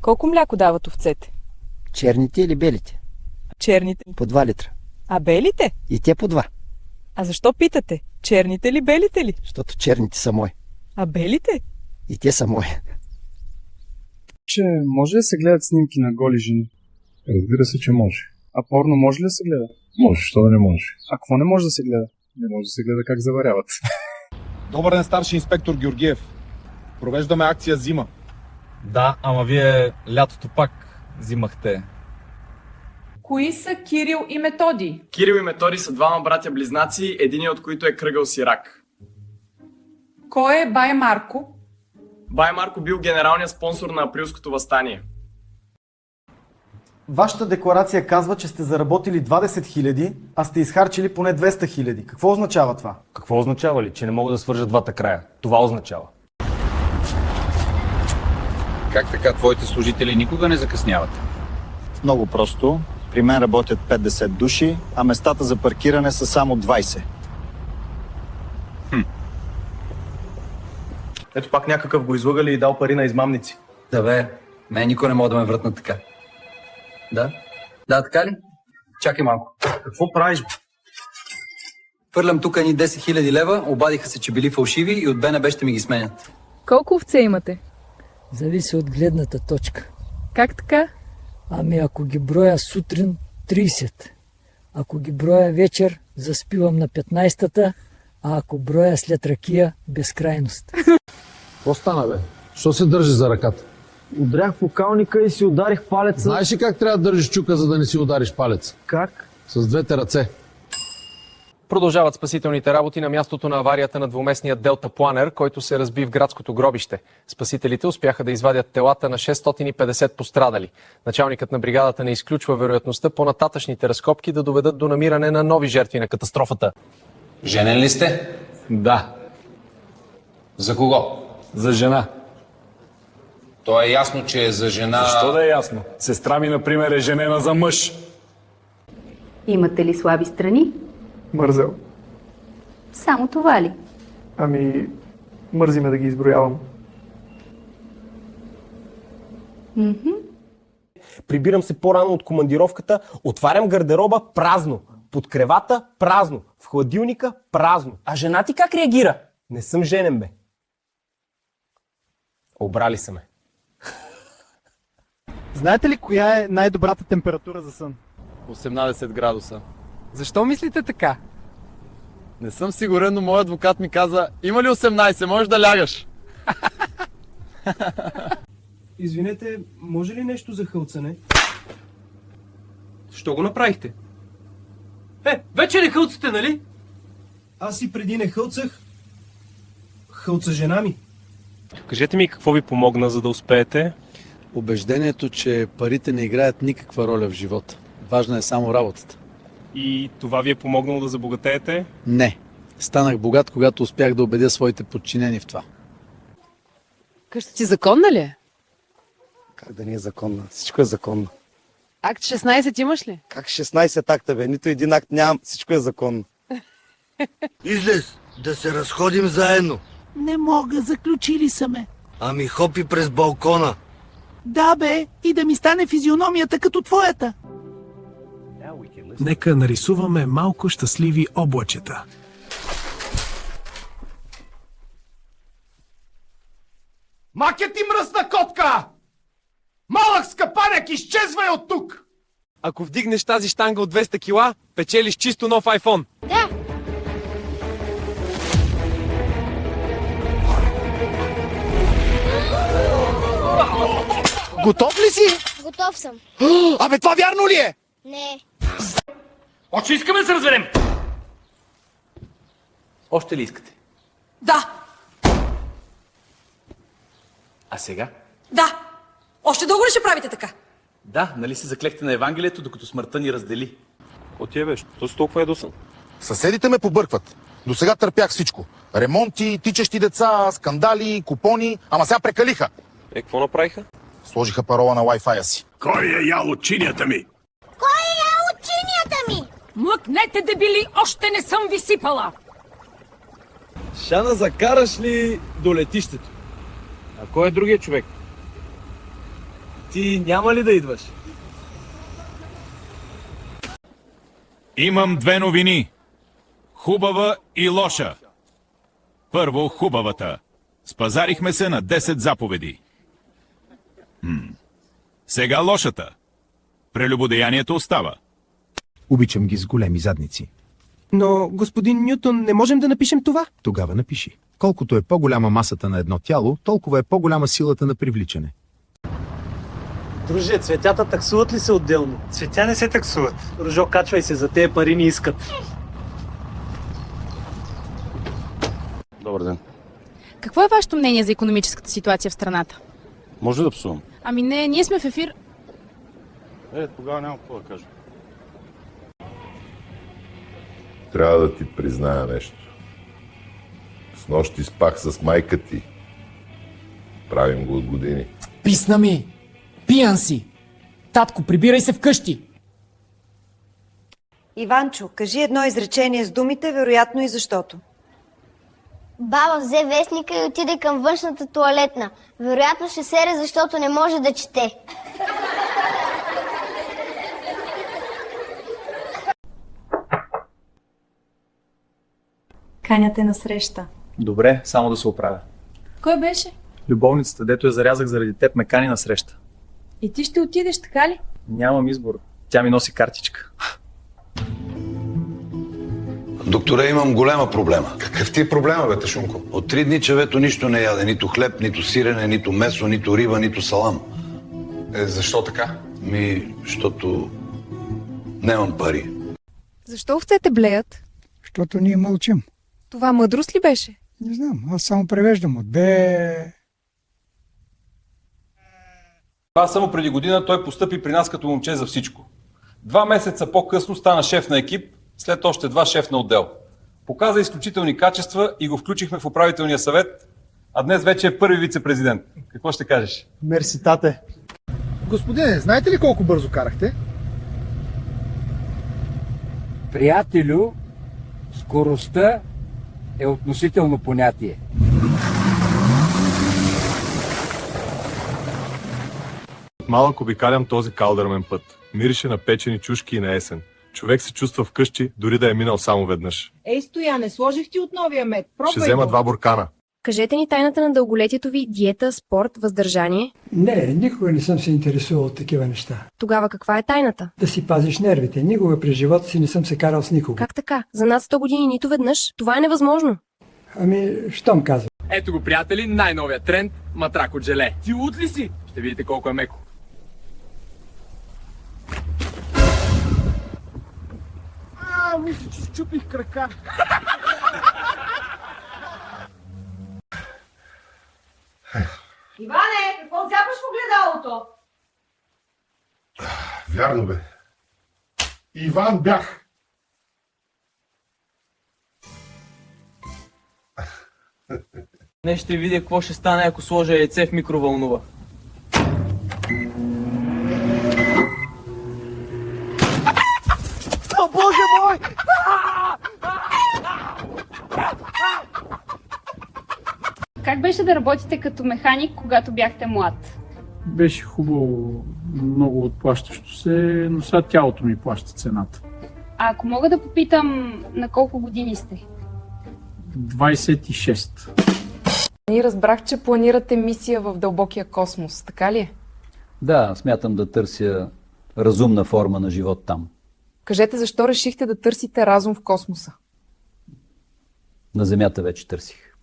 Колко мляко дават овцете? Черните или белите? Черните. По 2 литра. А белите? И те по 2. А защо питате? Черните ли, белите ли? Защото черните са мои. А белите? И те са мои. Че може ли да се гледат снимки на голи жени? Разбира се, че може. А порно може ли да се гледа? Може, що да не може. А какво не може да се гледа? Не може да се гледа как заваряват. Добър ден, старши инспектор Георгиев. Провеждаме акция Зима. Да, ама вие лятото пак взимахте. Кои са Кирил и Методий? Кирил и Методий са двама братя-близнаци, единият от които е кръгъл сирак. Кой е Бай Марко? Бай Марко бил генералният спонсор на Априлското въстание. Вашата декларация казва, че сте заработили 20 000, а сте изхарчили поне 200 000. Какво означава това? Какво означава ли? Че не мога да свържа двата края. Това означава. Как така твоите служители никога не закъсняват? Много просто. При мен работят 50 души, а местата за паркиране са само 20. Ето пак някакъв го излъгали и дал пари на измамници. Да бе, мен никой не може да ме вратна така. Да? Да, така ли? Чакай малко. Какво правиш? Хвърлям тук едни 10 000 лева, обадиха се, че били фалшиви и от БНБ ще ми ги сменят. Колко овце имате? Зависи от гледната точка. Как така? Ами ако ги броя сутрин 30, ако ги броя вечер заспивам на 15-та, а ако броя след ракия безкрайност. Какво стана, бе? Що се държи за ръката? Удрях в покалника и си ударих палеца. Знаеш ли как трябва да държиш чука, за да не си удариш палец? Как? С двете ръце. Продължават спасителните работи на мястото на аварията на двуместния Делта Планер, който се разби в градското гробище. Спасителите успяха да извадят телата на 650 пострадали. Началникът на бригадата не изключва вероятността по-нататъчните разкопки да доведат до намиране на нови жертви на катастрофата. Женен ли сте? Да. За кого? За жена. То е ясно, че е за жена... Защо да е ясно? Сестра ми, например, е женена за мъж. Имате ли слаби страни? Мързел. Само това ли? Ами, мързи ме да ги изброявам. Прибирам се по-рано от командировката, отварям гардероба празно, под кревата празно, в хладилника празно. А жена ти как реагира? Не съм женен, бе. Обрали са ме. Знаете ли коя е най-добрата температура за сън? 18 градуса. Защо мислите така? Не съм сигурен, но моят адвокат ми каза, има ли 18, можеш да лягаш. Извинете, може ли нещо за хълцане? Що го направихте? Вече не хълцате, нали? Аз и преди не хълцах. Хълца жена ми. Кажете ми какво ви помогна, за да успеете? Убеждението, че парите не играят никаква роля в живота. Важна е само работата. И това ви е помогнало да забогатеете? Не. Станах богат, когато успях да убедя своите подчинени в това. Къща ти законна ли е? Как да не е законна? Всичко е законно. Акт 16 имаш ли? Как 16 акта, бе? Нито един акт нямам, всичко е законно. Излез, да се разходим заедно. Не мога, заключили са ме. Ами хопи през балкона. Да бе, и да ми стане физиономията като твоята. Нека нарисуваме малко щастливи облачета. Макет ти мръсна котка! Малък скъпаняк, изчезвай от тук! Ако вдигнеш тази щанга от 200 кила, печелиш чисто нов iPhone. Да. Готов ли си? Готов съм. Абе, това вярно ли е? Не. Още искаме да се разберем! Още ли искате? Да. А сега? Да. Още дълго ли ще правите така? Да, нали се заклехте на Евангелието, докато смъртта ни раздели? От тебе, що си толкова ядосан? Съседите ме побъркват. До сега търпях всичко. Ремонти, тичащи деца, скандали, купони, ама сега прекалиха. Какво направиха? Сложиха парола на Wi-Fi-а си. Кой е ял от чинията ми? Кой е от чинията ми? Млъкнете, дебили, още не съм ви сипала. Шана, закараш ли до летището? А кой е другия човек? Ти няма ли да идваш? Имам две новини. Хубава и лоша. Първо, хубавата. Спазарихме се на 10 заповеди. Сега лошата. Прелюбодеянието остава. Обичам ги с големи задници. Но, господин Нютон, не можем да напишем това? Тогава напиши. Колкото е по-голяма масата на едно тяло, толкова е по-голяма силата на привличане. Друже, цветята таксуват ли се отделно? Цветя не се таксуват. Ружо, качвай се, за тези пари не искат. Добър ден. Какво е вашето мнение за икономическата ситуация в страната? Може да псувам? Ами не, ние сме в ефир. Тогава няма какво да кажа. Трябва да ти призная нещо. Снощи спах с майка ти. Правим го от години. Писна ми! Пиян си! Татко, прибирай се вкъщи! Иванчо, кажи едно изречение с думите, вероятно и защото. Баба взе вестника и отиде към външната тоалетна. Вероятно ще сере, защото не може да чете. Каняте на среща. Добре, само да се оправя. Кой беше? Любовницата, дето я зарязах заради теб, ме кани на среща. И ти ще отидеш, така ли? Нямам избор. Тя ми носи картичка. Докторе, имам голема проблема. Какъв ти е проблема, бе, Ташунко? От 3 дни човето нищо не яде. Нито хлеб, нито сирене, нито месо, нито риба, нито салам. Защо така? Защото нямам пари. Защо овцете блеят? Защото ние мълчим. Това мъдрост ли беше? Не знам, аз само превеждам от Б. Това само преди година той постъпи при нас като момче за всичко. 2 месеца по-късно стана шеф на екип, след още 2 шеф на отдел. Показа изключителни качества и го включихме в управителния съвет, а днес вече е първи вице-президент. Какво ще кажеш? Мерси, тате. Господине, знаете ли колко бързо карахте? Приятелю, скоростта е относително понятие. Малък обикалям този калдърмен път. Мирише на печени чушки и на есен. Човек се чувства вкъщи, дори да е минал само веднъж. Ей, Стояне, сложих ти от новия мед. Пробвай Ще взема 2 буркана. Кажете ни тайната на дълголетието ви: диета, спорт, въздържание. Не, никога не съм се интересувал от такива неща. Тогава каква е тайната? Да си пазиш нервите. Никога през живота си не съм се карал с никого. Как така? За над 100 години нито веднъж? Това е невъзможно. Ами, щом казвам. Ето го, приятели, най-новия тренд – матрак от желе. Ти луд ли си? Ще видите колко е меко. Мисля, че счупих крака. Иване, какво взяпаш в огледалото? Вярно, бе. Иван бях. Днес ще видя какво ще стане, ако сложа яйце в микровълнова. О, Боже мой! Как беше да работите като механик, когато бяхте млад? Беше хубаво, много отплащащо се, но сега тялото ми плаща цената. А ако мога да попитам, на колко години сте? 26. И разбрах, че планирате мисия в дълбокия космос, така ли е? Да, смятам да търся разумна форма на живот там. Кажете, защо решихте да търсите разум в космоса? На Земята вече търсих.